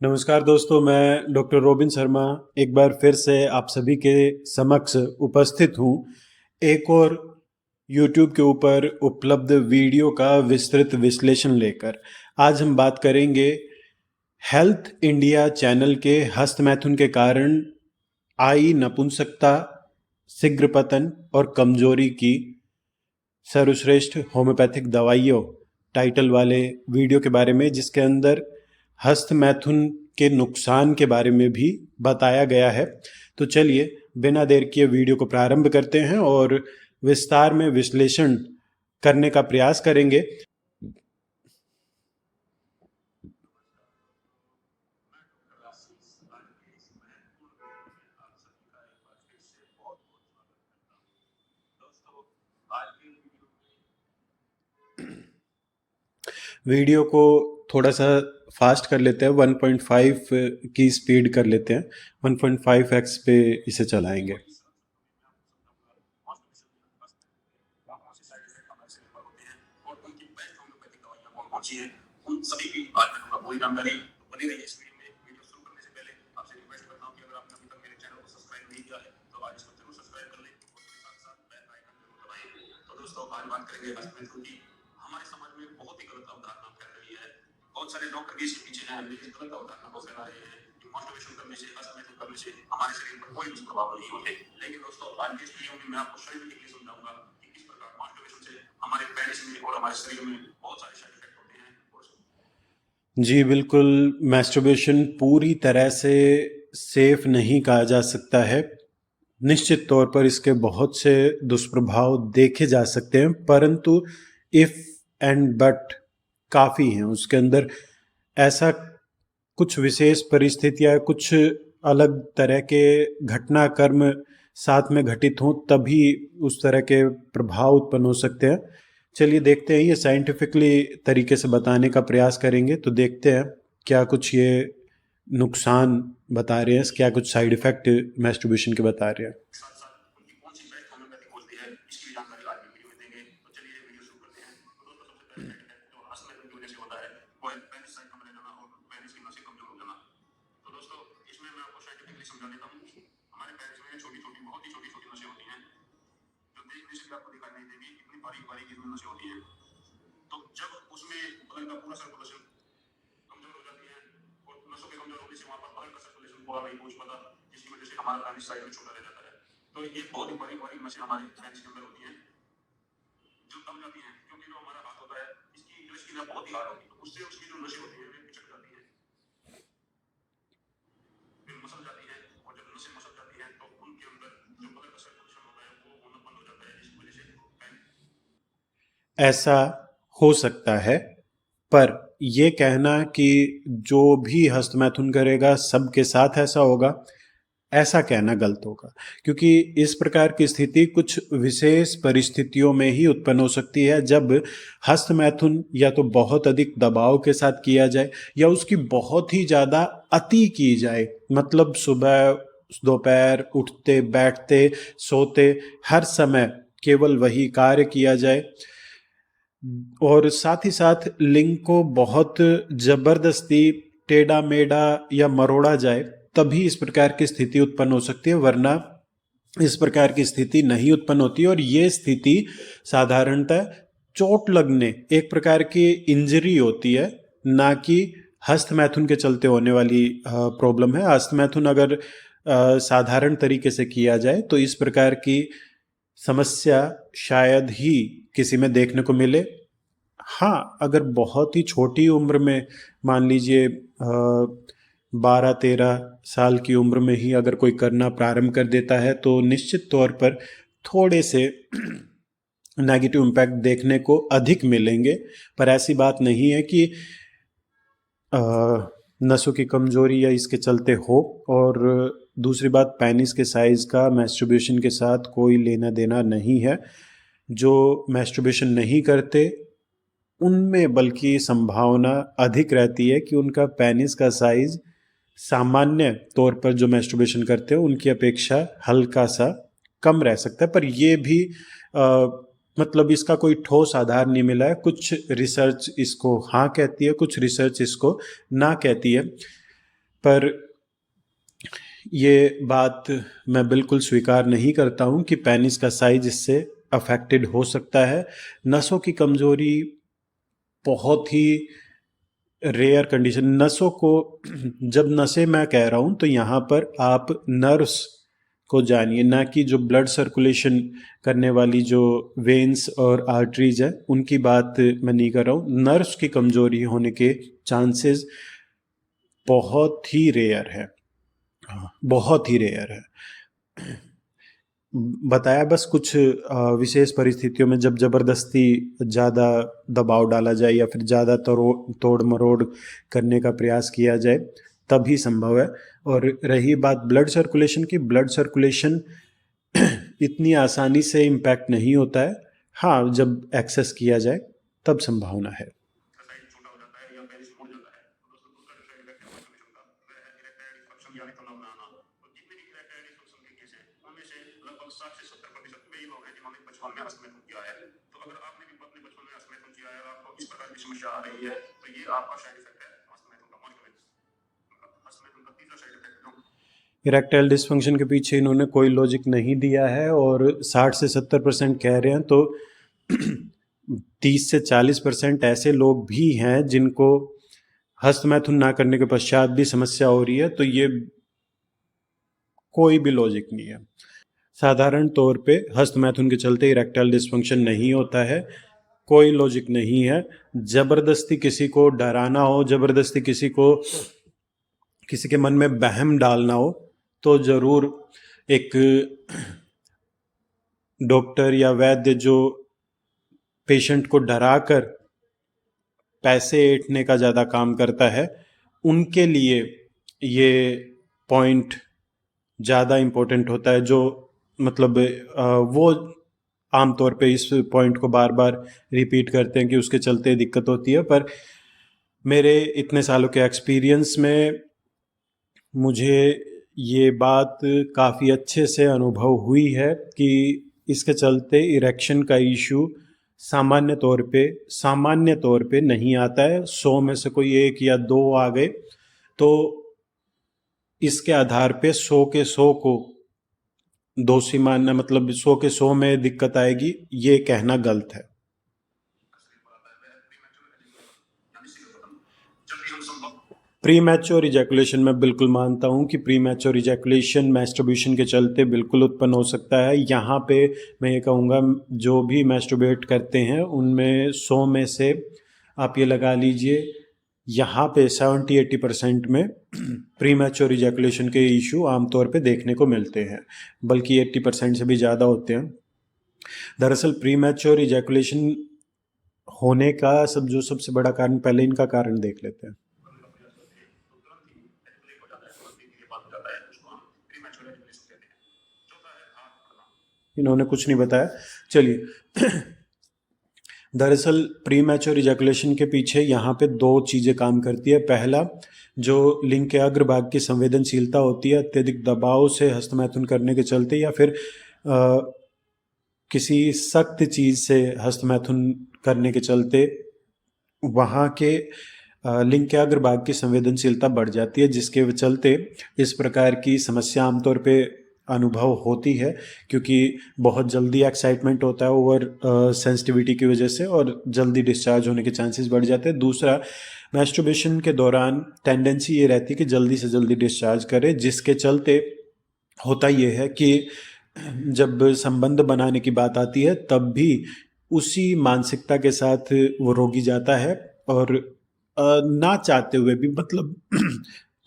नमस्कार दोस्तों, मैं डॉक्टर रोबिन शर्मा एक बार फिर से आप सभी के समक्ष उपस्थित हूँ। एक और YouTube के ऊपर उपलब्ध वीडियो का विस्तृत विश्लेषण लेकर। आज हम बात करेंगे हेल्थ इंडिया चैनल के हस्तमैथुन के कारण आई नपुंसकता, शीघ्र पतन और कमजोरी की सर्वश्रेष्ठ होम्योपैथिक दवाइयों टाइटल वाले वीडियो के बारे में, जिसके अंदर हस्तमैथुन के नुकसान के बारे में भी बताया गया है। तो चलिए बिना देर किए वीडियो को प्रारंभ करते हैं और विस्तार में विश्लेषण करने का प्रयास करेंगे। वीडियो को थोड़ा सा फास्ट कर लेते हैं, 1.5 की स्पीड कर लेते हैं, 1.5x पे इसे चलाएंगे। उन सभी की बात करूंगा, पूरी जानकारी बनी रही है इस वीडियो में। वीडियो शुरू करने से पहले आपसे रिक्वेस्ट करता हूं कि अगर आपने अभी तक मेरे चैनल को सब्सक्राइब नहीं किया है तो आज इसको जरूर सब्सक्राइब कर लें और इसके साथ साथ बेल आइकन जरूर दबाएं। तो दोस्तों, आज बात करेंगे हस्तमैथुन की। हमारे समाज में बहुत ही गलत अवधारणा फैल रही है। बहुत सारे डॉक्टर भी इसके पीछे हैं, लेकिन गलत अवधारणा को फैला रहे हैं कि मास्टरबेशन करने से, हस्तमैथुन करने से हमारे शरीर पर कोई दुष्प्रभाव नहीं होते। लेकिन दोस्तों, आज की इस वीडियो में मैं आपको साइंटिफिकली समझाऊंगा कि किस प्रकार मास्टरबेशन से हमारे पेनिस में और हमारे शरीर में बहुत सारे साइड इफेक्ट होते हैं। जी बिल्कुल, मैस्टरबेशन पूरी तरह से सेफ नहीं कहा जा सकता है। निश्चित तौर पर इसके बहुत से दुष्प्रभाव देखे जा सकते हैं, परंतु इफ एंड बट काफ़ी हैं उसके अंदर। ऐसा कुछ विशेष परिस्थितियां, कुछ अलग तरह के घटनाक्रम साथ में घटित हों तभी उस तरह के प्रभाव उत्पन्न हो सकते हैं। चलिए देखते हैं, ये साइंटिफिकली तरीके से बताने का प्रयास करेंगे। तो देखते हैं क्या कुछ ये नुकसान बता रहे हैं, क्या कुछ साइड इफेक्ट मैस्टरबेशन के बता रहे हैं। तो ये बहुत ही बड़ी बड़ी मशीन हमारे पेनिस के अंदर होती है जो दब जाती है, क्योंकि जो हमारा हाथ होता है इसकी जो स्किन है बहुत ही हार्ड होती है, तो उससे उसकी जो नसें होती है वे पिचक जाती है, फिर मसल जाती है। और जब नसें मसल जाती है तो उनके अंदर जो ब्लड का सर्कुलेशन होता है वो होना बंद हो जाता है, जिसकी वजह से ऐसा हो सकता है। पर यह कहना कि जो भी हस्तमैथुन करेगा सबके साथ ऐसा होगा, ऐसा कहना गलत होगा, क्योंकि इस प्रकार की स्थिति कुछ विशेष परिस्थितियों में ही उत्पन्न हो सकती है, जब हस्तमैथुन या तो बहुत अधिक दबाव के साथ किया जाए या उसकी बहुत ही ज़्यादा अति की जाए। मतलब सुबह दोपहर उठते बैठते सोते हर समय केवल वही कार्य किया जाए, और साथ ही साथ लिंग को बहुत जबरदस्ती टेढ़ा मेढ़ा या मरोड़ा जाए, तभी इस प्रकार की स्थिति उत्पन्न हो सकती है, वरना इस प्रकार की स्थिति नहीं उत्पन्न होती। और ये स्थिति साधारणतः चोट लगने, एक प्रकार की इंजरी होती है, ना कि हस्तमैथुन के चलते होने वाली प्रॉब्लम है। हस्तमैथुन अगर साधारण तरीके से किया जाए तो इस प्रकार की समस्या शायद ही किसी में देखने को मिले। हाँ, अगर बहुत ही छोटी उम्र में, मान लीजिए 12-13 साल की उम्र में ही अगर कोई करना प्रारंभ कर देता है तो निश्चित तौर पर थोड़े से नेगेटिव इम्पैक्ट देखने को अधिक मिलेंगे। पर ऐसी बात नहीं है कि नसों की कमजोरी या इसके चलते हो। और दूसरी बात, पेनिस के साइज का मैस्टरबेशन के साथ कोई लेना देना नहीं है। जो मैस्टरबेशन नहीं करते उनमें बल्कि संभावना अधिक रहती है कि उनका पेनिस का साइज सामान्य तौर पर जो मैस्टरबेशन करते हैं उनकी अपेक्षा हल्का सा कम रह सकता है। पर यह भी मतलब इसका कोई ठोस आधार नहीं मिला है। कुछ रिसर्च इसको हाँ कहती है, कुछ रिसर्च इसको ना कहती है। पर ये बात मैं बिल्कुल स्वीकार नहीं करता हूँ कि पेनिस का साइज इससे अफेक्टेड हो सकता है। नसों की कमजोरी बहुत ही रेयर कंडीशन, नसों को जब नसें मैं कह रहा हूं तो यहां पर आप नर्व्स को जानिए, ना कि जो ब्लड सर्कुलेशन करने वाली जो वेन्स और आर्टरीज है उनकी बात मैं नहीं कर रहा हूं। नर्व्स की कमजोरी होने के चांसेस बहुत ही रेयर है, बहुत ही रेयर है। बताया बस कुछ विशेष परिस्थितियों में जब जबरदस्ती ज़्यादा दबाव डाला जाए या फिर ज़्यादा तोड़ मरोड़ करने का प्रयास किया जाए तभी संभव है। और रही बात ब्लड सर्कुलेशन की, ब्लड सर्कुलेशन इतनी आसानी से इम्पैक्ट नहीं होता है। हाँ, जब एक्सेस किया जाए तब संभावना है। साइड छोटा हो जाता है या पेनिस मुड़ जाता है तो दोस्तों दूसरा जो साइड इफेक्ट है मास्टरबेशन का वह है इरेक्टाइल डिस्फंक्शन यानी तनाव में आना। तो जितने भी इरेक्टाइल डिस्फंक्शन के केस हैं उनमें से लगभग 60 से 70% वही लोग हैं जिन्होंने बचपन में हस्तमैथुन किया है। तो अगर आपने भी अपने बचपन में हस्तमैथुन किया है और आपको इस प्रकार की समस्या आ रही है तो ये आपका साइड इफेक्ट है हस्तमैथुन का। हस्तमैथुन का तीसरा साइड इफेक्ट जो इरेक्टाइल डिस्फंक्शन के पीछे इन्होंने कोई लॉजिक नहीं दिया है और 60 से 70% कह रहे हैं, तो 30 से 40% ऐसे लोग भी हैं जिनको हस्तमैथुन ना करने के पश्चात भी समस्या हो रही है। तो ये कोई भी लॉजिक नहीं है। साधारण तौर पे हस्तमैथुन के चलते इरेक्टाइल डिस्फंक्शन नहीं होता है, कोई लॉजिक नहीं है। जबरदस्ती किसी को डराना हो, जबरदस्ती किसी के मन में वहम डालना हो तो जरूर एक डॉक्टर या वैद्य जो पेशेंट को डराकर पैसे ऐंठने का ज़्यादा काम करता है, उनके लिए ये पॉइंट ज़्यादा इम्पोर्टेंट होता है। जो मतलब वो आमतौर पे इस पॉइंट को बार बार रिपीट करते हैं कि उसके चलते दिक्कत होती है। पर मेरे इतने सालों के एक्सपीरियंस में मुझे ये बात काफ़ी अच्छे से अनुभव हुई है कि इसके चलते इरेक्शन का इशू सामान्य तौर पे नहीं आता है। 100 में से कोई 1 या 2 आ गए तो इसके आधार पे 100 के 100 को दोषी मानना, मतलब 100 के 100 में दिक्कत आएगी, ये कहना गलत है। प्री मैच्योर इजैकुलेशन मैं बिल्कुल मानता हूँ कि प्री मैच्योर इजैकुलेशन मैस्टरबेशन के चलते बिल्कुल उत्पन्न हो सकता है। यहाँ पे मैं ये कहूँगा जो भी मैस्टरबेट करते हैं उनमें 100 में से आप ये लगा लीजिए यहाँ पे 70-80% में प्री मैच्योर इजैकुलेशन के इशू आमतौर पे देखने को मिलते हैं, बल्कि 80% से भी ज़्यादा होते हैं। दरअसल प्री मैच्योर इजैकुलेशन होने का सबसे बड़ा कारण, पहले इनका कारण देख लेते हैं। इन्होंने कुछ नहीं बताया, चलिए। दरअसल प्री मैच्योर इजैकुलेशन के पीछे यहाँ पे 2 चीज़ें काम करती है। पहला, जो लिंग के अग्रभाग की संवेदनशीलता होती है, अत्यधिक दबाव से हस्तमैथुन करने के चलते या फिर किसी सख्त चीज़ से हस्तमैथुन करने के चलते वहाँ के लिंग के अग्रभाग की संवेदनशीलता बढ़ जाती है, जिसके चलते इस प्रकार की समस्या आमतौर पे अनुभव होती है, क्योंकि बहुत जल्दी एक्साइटमेंट होता है ओवर सेंसिटिविटी की वजह से और जल्दी डिस्चार्ज होने के चांसेस बढ़ जाते हैं। दूसरा, मैस्टरबेशन के दौरान टेंडेंसी ये रहती है कि जल्दी से जल्दी डिस्चार्ज करें, जिसके चलते होता ये है कि जब संबंध बनाने की बात आती है तब भी उसी मानसिकता के साथ वो रोगी जाता है और ना चाहते हुए भी, मतलब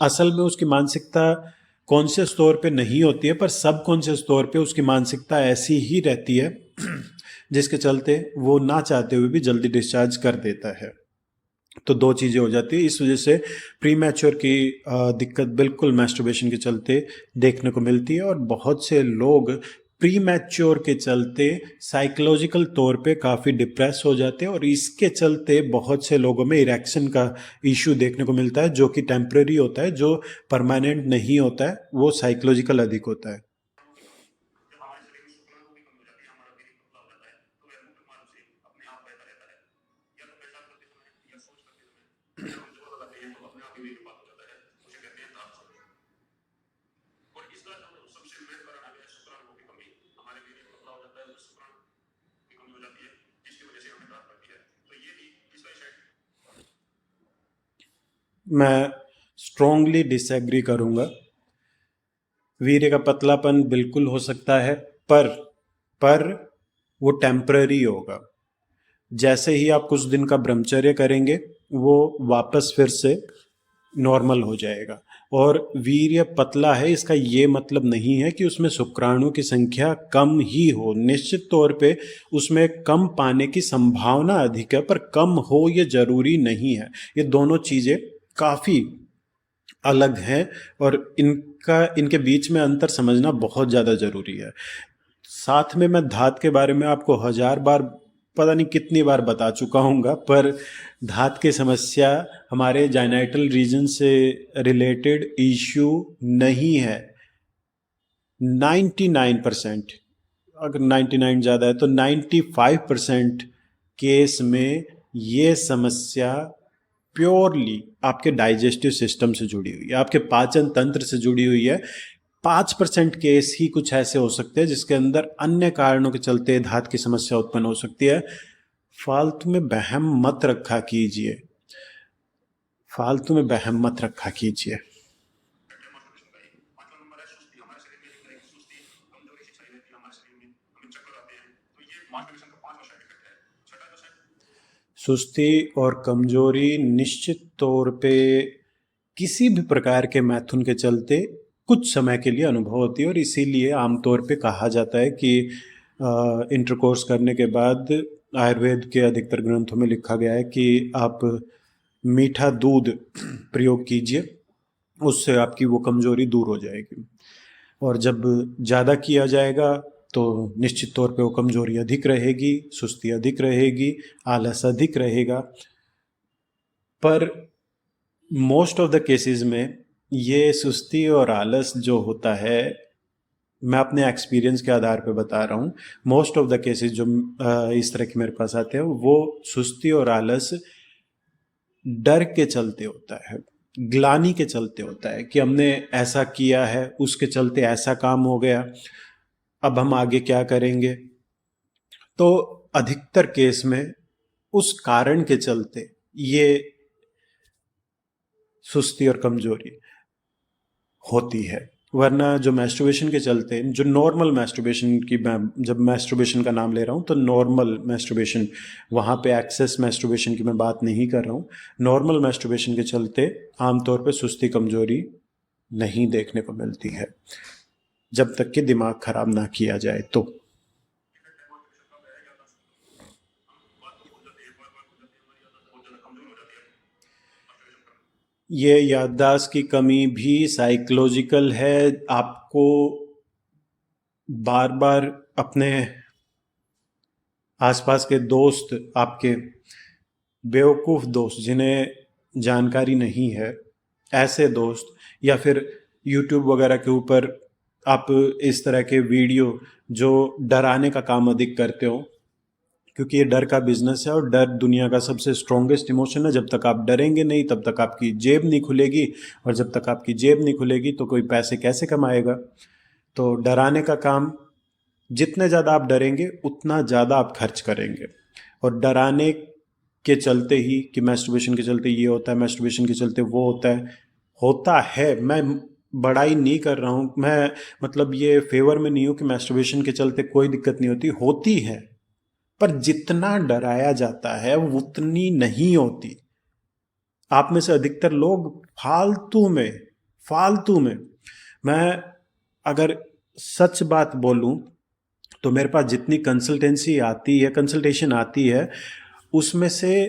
असल में उसकी मानसिकता कॉन्शियस तौर पे नहीं होती है, पर सब कॉन्शियस तौर पे उसकी मानसिकता ऐसी ही रहती है जिसके चलते वो ना चाहते हुए भी जल्दी डिस्चार्ज कर देता है। तो 2 चीज़ें हो जाती है, इस वजह से प्री मैच्योर की दिक्कत बिल्कुल मैस्टरबेशन के चलते देखने को मिलती है। और बहुत से लोग प्री मैच्योर के चलते साइकोलॉजिकल तौर पे काफ़ी डिप्रेस हो जाते हैं और इसके चलते बहुत से लोगों में इरेक्शन का इशू देखने को मिलता है, जो कि टेम्पररी होता है, जो परमानेंट नहीं होता है, वो साइकोलॉजिकल अधिक होता है। मैं स्ट्रोंगली डिसएग्री करूंगा। वीर्य का पतलापन बिल्कुल हो सकता है, पर पर वो टेम्पररी होगा। जैसे ही आप कुछ दिन का ब्रह्मचर्य करेंगे वो वापस फिर से नॉर्मल हो जाएगा। और वीर्य पतला है इसका ये मतलब नहीं है कि उसमें शुक्राणु की संख्या कम ही हो। निश्चित तौर पे उसमें कम पाने की संभावना अधिक है, पर कम हो ये जरूरी नहीं है। ये दोनों चीजें काफी अलग हैं और इनके बीच में अंतर समझना बहुत ज्यादा जरूरी है। साथ में मैं धात के बारे में आपको 1000 बार, पता नहीं कितनी बार बता चुका हूँगा, पर धात की समस्या हमारे जाइनाइटल रीजन से रिलेटेड इश्यू नहीं है। 99%, अगर 99 ज़्यादा है तो 95% केस में ये समस्या प्योरली आपके डाइजेस्टिव सिस्टम से जुड़ी हुई है, आपके पाचन तंत्र से जुड़ी हुई है। 5% केस ही कुछ ऐसे हो सकते हैं जिसके अंदर अन्य कारणों के चलते धात की समस्या उत्पन्न हो सकती है। फालतू में बहम मत रखा कीजिए, फालतू में बहम मत रखा कीजिए। पांचवा नंबर है सुस्ती। हमारे शरीर में एक तरह की सुस्ती, कमजोरी सी छाई रहती है हमारे शरीर में, हमें चक्कर आते हैं, तो ये मास्टरबेशन का पांचवा साइड इफेक्ट है। छठा जो साइड, सुस्ती और कमजोरी निश्चित तौर पे किसी भी प्रकार के मैथुन के चलते कुछ समय के लिए अनुभव होती है, और इसीलिए आमतौर पे कहा जाता है कि इंटरकोर्स करने के बाद, आयुर्वेद के अधिकतर ग्रंथों में लिखा गया है कि आप मीठा दूध प्रयोग कीजिए, उससे आपकी वो कमजोरी दूर हो जाएगी। और जब ज़्यादा किया जाएगा तो निश्चित तौर पे वो कमजोरी अधिक रहेगी, सुस्ती अधिक रहेगी, आलस अधिक रहेगा। पर मोस्ट ऑफ द केसेस में ये सुस्ती और आलस जो होता है, मैं अपने एक्सपीरियंस के आधार पे बता रहा हूँ, मोस्ट ऑफ द केसेस जो इस तरह के मेरे पास आते हैं वो सुस्ती और आलस डर के चलते होता है, ग्लानि के चलते होता है कि हमने ऐसा किया है, उसके चलते ऐसा काम हो गया, अब हम आगे क्या करेंगे। तो अधिकतर केस में उस कारण के चलते ये सुस्ती और कमजोरी होती है। वरना जो मैस्टरबेशन के चलते, जो नॉर्मल मैस्टरबेशन की, मैं जब मैस्टरबेशन का नाम ले रहा हूँ तो नॉर्मल मैस्टरबेशन, वहाँ पे एक्सेस मैस्टरबेशन की मैं बात नहीं कर रहा हूँ। नॉर्मल मैस्टरबेशन के चलते आमतौर पे सुस्ती कमजोरी नहीं देखने को मिलती है, जब तक कि दिमाग खराब ना किया जाए तो। ये याददाश्त की कमी भी साइकोलॉजिकल है। आपको बार बार अपने आसपास के दोस्त, आपके बेवकूफ़ दोस्त जिन्हें जानकारी नहीं है, ऐसे दोस्त, या फिर यूट्यूब वगैरह के ऊपर आप इस तरह के वीडियो जो डराने का काम अधिक करते हो, क्योंकि ये डर का बिजनेस है और डर दुनिया का सबसे स्ट्रॉन्गेस्ट इमोशन है। जब तक आप डरेंगे नहीं तब तक आपकी जेब नहीं खुलेगी, और जब तक आपकी जेब नहीं खुलेगी तो कोई पैसे कैसे कमाएगा। तो डराने का काम, जितने ज़्यादा आप डरेंगे उतना ज़्यादा आप खर्च करेंगे। और डराने के चलते ही कि मैस्टरबेशन के चलते ये होता है, मैस्टरबेशन के चलते वो होता है। मैं बड़ाई नहीं कर रहा हूँ, मैं मतलब ये फेवर में नहीं हूँ कि मैस्टरबेशन के चलते कोई दिक्कत नहीं होती, होती है, पर जितना डराया जाता है उतनी नहीं होती। आप में से अधिकतर लोग फालतू में, मैं अगर सच बात बोलूं तो मेरे पास जितनी कंसल्टेशन आती है उसमें से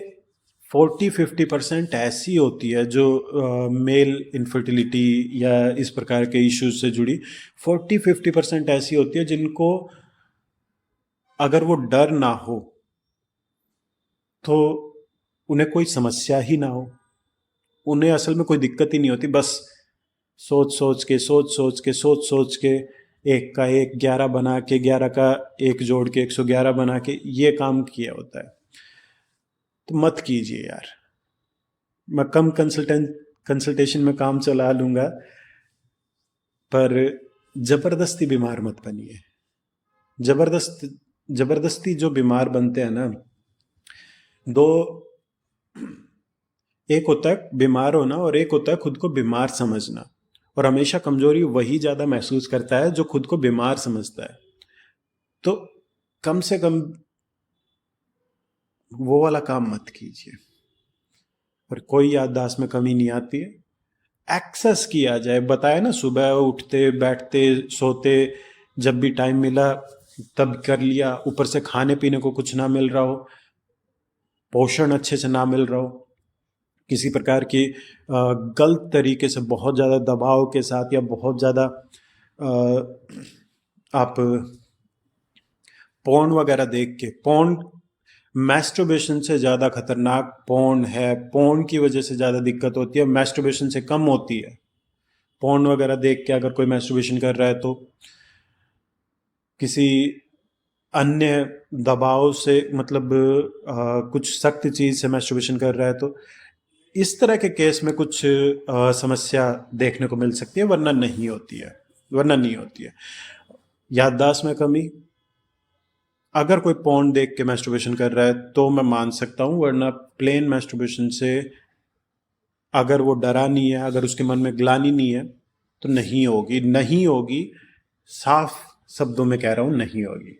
40-50% ऐसी होती है जो मेल इनफर्टिलिटी या इस प्रकार के इश्यूज से जुड़ी, 40-50% ऐसी होती है जिनको अगर वो डर ना हो तो उन्हें कोई समस्या ही ना हो, उन्हें असल में कोई दिक्कत ही नहीं होती। बस सोच सोच के एक का एक 11 बना के, 11 का एक जोड़ के 111 बना के ये काम किया होता है। तो मत कीजिए यार। मैं कम कंसल्टेशन में काम चला लूंगा, पर जबरदस्ती बीमार मत बनिए। जबरदस्ती जो बीमार बनते हैं ना, दो एक होता है बीमार होना और एक होता है खुद को बीमार समझना, और हमेशा कमजोरी वही ज्यादा महसूस करता है जो खुद को बीमार समझता है। तो कम से कम वो वाला काम मत कीजिए। पर कोई याददाश्त में कमी नहीं आती है, एक्सेस किया जाए। बताया ना, सुबह उठते बैठते सोते जब भी टाइम मिला तब कर लिया, ऊपर से खाने पीने को कुछ ना मिल रहा हो, पोषण अच्छे से ना मिल रहा हो, किसी प्रकार की गलत तरीके से बहुत ज़्यादा दबाव के साथ या बहुत ज़्यादा आप पोर्न वगैरह देख के, पोर्न मैस्टरबेशन से ज़्यादा खतरनाक पोर्न है, पोर्न की वजह से ज़्यादा दिक्कत होती है, मैस्टरबेशन से कम होती है। पोर्न वगैरह देख के अगर कोई मैस्टरबेशन कर रहा है तो किसी अन्य दबाव से, मतलब कुछ सख्त चीज़ से मैस्टरबेशन कर रहा है तो इस तरह के केस में कुछ समस्या देखने को मिल सकती है, वरना नहीं होती है, वरना नहीं होती है। याददाश्त में कमी, अगर कोई पोर्न देख के मैस्टरबेशन कर रहा है तो मैं मान सकता हूँ, वरना प्लेन मैस्टरबेशन से अगर वो डरा नहीं है, अगर उसके मन में ग्लानि नहीं है तो नहीं होगी, नहीं होगी। साफ शब्दों में कह रहा हूँ, नहीं होगी।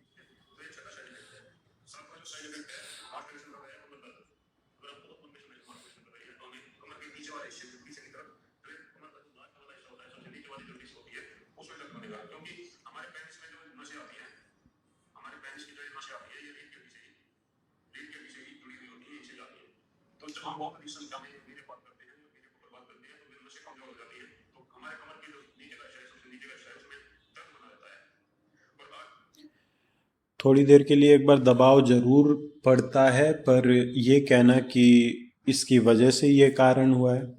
तो जब हम बहुत अधिक संख्या में वीडियो कॉल करते हैं, वीडियो को बर्बाद करते हैं, तो फिर नशे कमजोर हो जाती है, तो हमारे कमर की जो नीचे का हिस्सा है, सबसे नीचे का हिस्सा है, उसमें दर्द बना रहता है। और थोड़ी देर के लिए एक बार दबाव जरूर पड़ता है, पर ये कहना कि इसकी वजह से ये कारण हुआ है,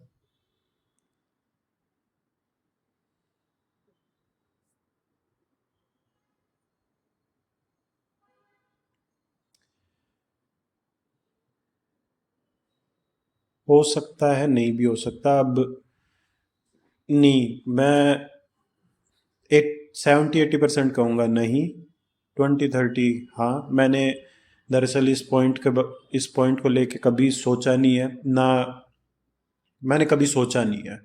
हो सकता है, नहीं भी हो सकता। अब नहीं, मैं 70-80% कहूँगा नहीं, 20-30 हाँ। मैंने दरअसल इस पॉइंट को लेके कभी सोचा नहीं है, ना मैंने कभी सोचा नहीं है,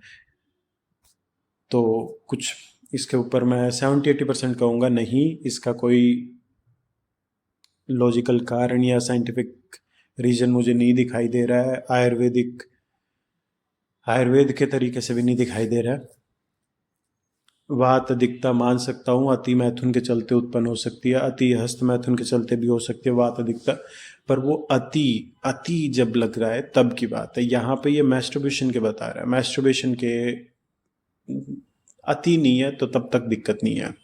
तो कुछ इसके ऊपर मैं 70-80% कहूँगा नहीं। इसका कोई लॉजिकल कारण या साइंटिफिक रीजन मुझे नहीं दिखाई दे रहा है, आयुर्वेद के तरीके से भी नहीं दिखाई दे रहा है। वात अधिकता मान सकता हूँ, अति मैथुन के चलते उत्पन्न हो सकती है, अति हस्त मैथुन के चलते भी हो सकती है वात अधिकता, पर वो अति अति जब लग रहा है तब की बात है। यहाँ पे ये मैस्टरबेशन के बता रहा है, मैस्टरबेशन के अति नहीं है तो तब तक दिक्कत नहीं है।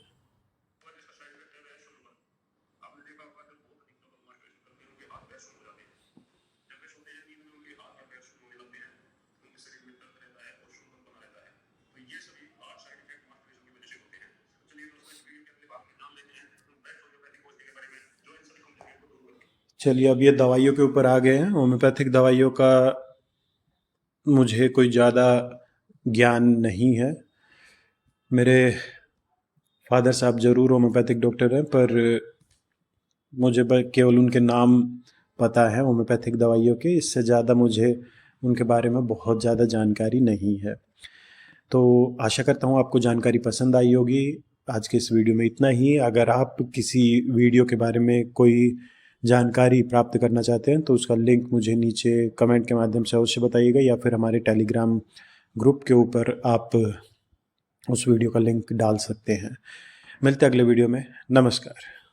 चलिए, अब ये दवाइयों के ऊपर आ गए हैं। होम्योपैथिक दवाइयों का मुझे कोई ज़्यादा ज्ञान नहीं है। मेरे फादर साहब ज़रूर होम्योपैथिक डॉक्टर हैं, पर मुझे केवल उनके नाम पता है होम्योपैथिक दवाइयों के, इससे ज़्यादा मुझे उनके बारे में बहुत ज़्यादा जानकारी नहीं है। तो आशा करता हूँ आपको जानकारी पसंद आई होगी। आज के इस वीडियो में इतना ही। अगर आप किसी वीडियो के बारे में कोई जानकारी प्राप्त करना चाहते हैं तो उसका लिंक मुझे नीचे कमेंट के माध्यम से अवश्य बताइएगा, या फिर हमारे टेलीग्राम ग्रुप के ऊपर आप उस वीडियो का लिंक डाल सकते हैं। मिलते हैं अगले वीडियो में। नमस्कार।